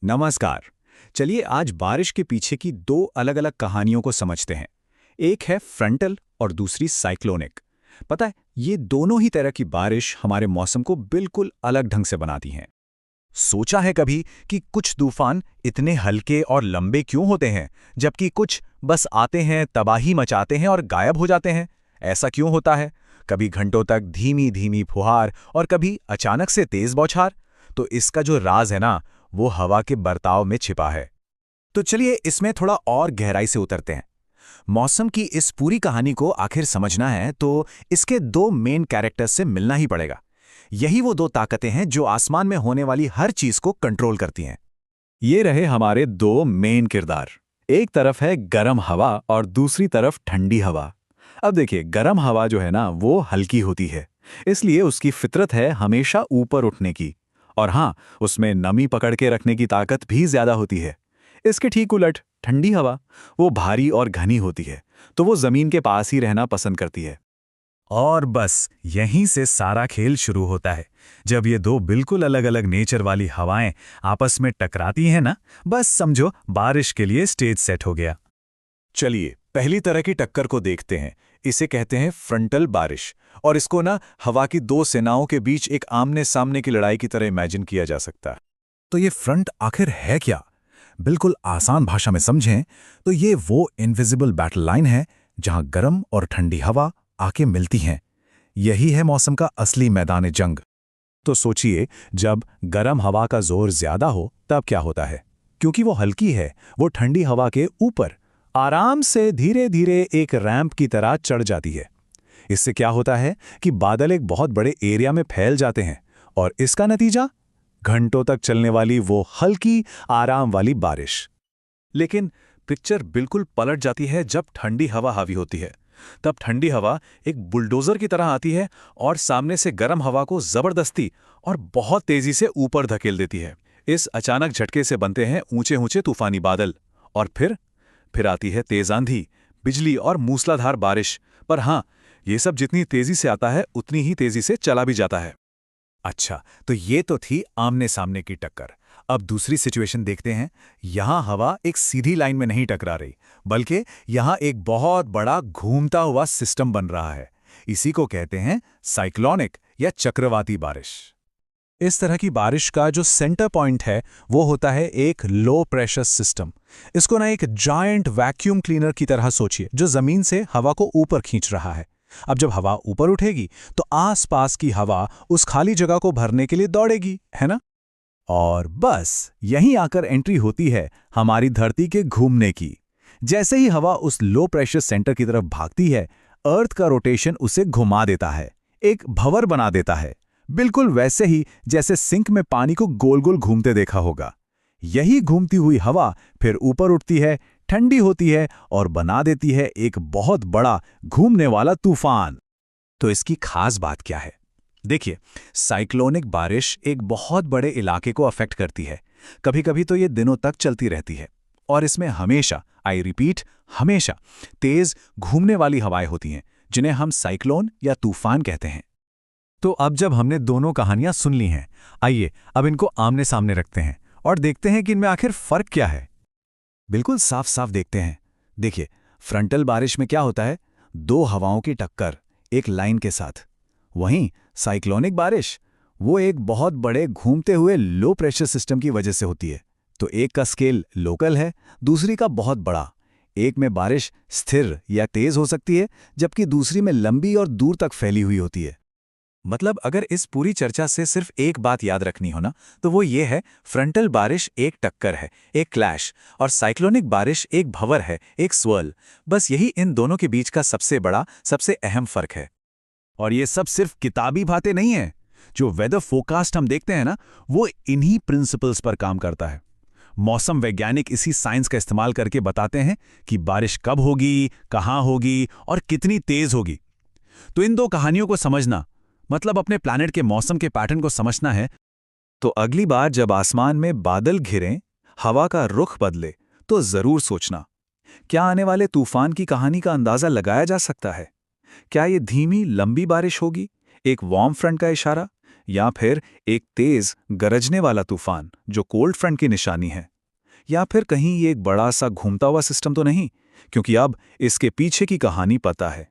नमस्कार। चलिए आज बारिश के पीछे की दो अलग-अलग कहानियों को समझते हैं। एक है फ्रंटल और दूसरी साइक्लोनिक। पता है, ये दोनों ही तरह की बारिश हमारे मौसम को बिल्कुल अलग ढंग से बनाती हैं। सोचा है कभी कि कुछ तूफान इतने हल्के और लंबे क्यों होते हैं, जबकि कुछ बस आते हैं, तबाही मचाते हैं और गायब हो जाते हैं? ऐसा क्यों होता है? कभी घंटों तक धीमी-धीमी फुहार और कभी अचानक से तेज बौछार। तो इसका जो राज है ना, वो हवा के बर्ताव में छिपा है। तो चलिए इसमें थोड़ा और गहराई से उतरते हैं। मौसम की इस पूरी कहानी को आखिर समझना है तो इसके दो मेन कैरेक्टर्स से मिलना ही पड़ेगा। यही वो दो ताकतें हैं जो आसमान में होने वाली हर चीज को कंट्रोल करती हैं। ये रहे हमारे दो मेन किरदार। एक तरफ है गर्म हवा और दूसरी तरफ ठंडी हवा। अब देखिए, गर्म हवा जो है ना, वो हल्की होती है, इसलिए उसकी फितरत है हमेशा ऊपर उठने की। और हाँ, उसमें नमी पकड़ के रखने की ताकत भी ज्यादा होती है। इसके ठीक उलट ठंडी हवा, वो भारी और घनी होती है, तो वो जमीन के पास ही रहना पसंद करती है। और बस यहीं से सारा खेल शुरू होता है। जब ये दो बिल्कुल अलग अलग नेचर वाली हवाएं आपस में टकराती हैं ना, बस समझो बारिश के लिए स्टेज सेट हो गया। चलिए पहली तरह की टक्कर को देखते हैं। इसे कहते हैं फ्रंटल बारिश, और इसको ना हवा की दो सेनाओं के बीच एक आमने सामने की लड़ाई की तरह इमेजिन किया जा सकता है। तो ये फ्रंट आखिर है क्या? बिल्कुल आसान भाषा में समझें तो ये वो इनविजिबल बैटल लाइन है जहां गर्म और ठंडी हवा आके मिलती हैं। यही है मौसम का असली मैदान जंग। तो सोचिए, जब गर्म हवा का जोर ज्यादा हो तब क्या होता है? क्योंकि वो हल्की है, वो ठंडी हवा के ऊपर आराम से धीरे धीरे एक रैंप की तरह चढ़ जाती है। इससे क्या होता है कि बादल एक बहुत बड़े एरिया में फैल जाते हैं, और इसका नतीजा घंटों तक चलने वाली वो हल्की आराम वाली बारिश। लेकिन पिक्चर बिल्कुल पलट जाती है जब ठंडी हवा हावी होती है। तब ठंडी हवा एक बुलडोजर की तरह आती है और सामने से गर्म हवा को जबरदस्ती और बहुत तेजी से ऊपर धकेल देती है। इस अचानक झटके से बनते हैं ऊंचे ऊंचे तूफानी बादल, और फिर आती है तेज आंधी, बिजली और मूसलाधार बारिश। पर हाँ, ये सब जितनी तेजी से आता है उतनी ही तेजी से चला भी जाता है। अच्छा, तो ये तो थी आमने सामने की टक्कर। अब दूसरी सिचुएशन देखते हैं। यहां हवा एक सीधी लाइन में नहीं टकरा रही, बल्कि यहां एक बहुत बड़ा घूमता हुआ सिस्टम बन रहा है। इसी को कहते हैं साइक्लोनिक या चक्रवाती बारिश। इस तरह की बारिश का जो सेंटर पॉइंट है वो होता है एक लो प्रेशर सिस्टम। इसको ना एक जायंट वैक्यूम क्लीनर की तरह सोचिए, जो जमीन से हवा को ऊपर खींच रहा है। अब जब हवा ऊपर उठेगी तो आसपास की हवा उस खाली जगह को भरने के लिए दौड़ेगी, है ना? और बस यहीं आकर एंट्री होती है हमारी धरती के घूमने की। जैसे ही हवा उस लो प्रेशर सेंटर की तरफ भागती है, अर्थ का रोटेशन उसे घुमा देता है, एक भंवर बना देता है। बिल्कुल वैसे ही जैसे सिंक में पानी को गोल गोल घूमते देखा होगा। यही घूमती हुई हवा फिर ऊपर उठती है, ठंडी होती है और बना देती है एक बहुत बड़ा घूमने वाला तूफान। तो इसकी खास बात क्या है? देखिए, साइक्लोनिक बारिश एक बहुत बड़े इलाके को अफेक्ट करती है। कभी-कभी तो ये दिनों तक चलती रहती है, और इसमें हमेशा, आई रिपीट, हमेशा तेज घूमने वाली हवाएं होती हैं, जिन्हें हम साइक्लोन या तूफान कहते हैं। तो अब जब हमने दोनों कहानियां सुन ली हैं, आइए अब इनको आमने सामने रखते हैं और देखते हैं कि इनमें आखिर फर्क क्या है। बिल्कुल साफ साफ देखते हैं। देखिए, फ्रंटल बारिश में क्या होता है? दो हवाओं की टक्कर एक लाइन के साथ। वहीं साइक्लोनिक बारिश, वो एक बहुत बड़े घूमते हुए लो प्रेशर सिस्टम की वजह से होती है। तो एक का स्केल लोकल है, दूसरी का बहुत बड़ा। एक में बारिश स्थिर या तेज हो सकती है, जबकि दूसरी में लंबी और दूर तक फैली हुई होती है। मतलब अगर इस पूरी चर्चा से सिर्फ एक बात याद रखनी हो ना, तो वो ये है, फ्रंटल बारिश एक टक्कर है, एक क्लैश, और साइक्लोनिक बारिश एक भंवर है, एक स्वर्ल। बस यही इन दोनों के बीच का सबसे बड़ा, सबसे अहम फर्क है। और ये सब सिर्फ किताबी बातें नहीं है। जो वेदर फोरकास्ट हम देखते हैं ना, वो इन्हीं प्रिंसिपल्स पर काम करता है। मौसम वैज्ञानिक इसी साइंस का इस्तेमाल करके बताते हैं कि बारिश कब होगी, कहां होगी और कितनी तेज होगी। तो इन दो कहानियों को समझना मतलब अपने प्लैनेट के मौसम के पैटर्न को समझना है। तो अगली बार जब आसमान में बादल घिरें, हवा का रुख बदले, तो जरूर सोचना, क्या आने वाले तूफान की कहानी का अंदाजा लगाया जा सकता है? क्या ये धीमी लंबी बारिश होगी, एक वार्म फ्रंट का इशारा, या फिर एक तेज गरजने वाला तूफान जो कोल्ड फ्रंट की निशानी है? या फिर कहीं ये एक बड़ा सा घूमता हुआ सिस्टम तो नहीं, क्योंकि अब इसके पीछे की कहानी पता है।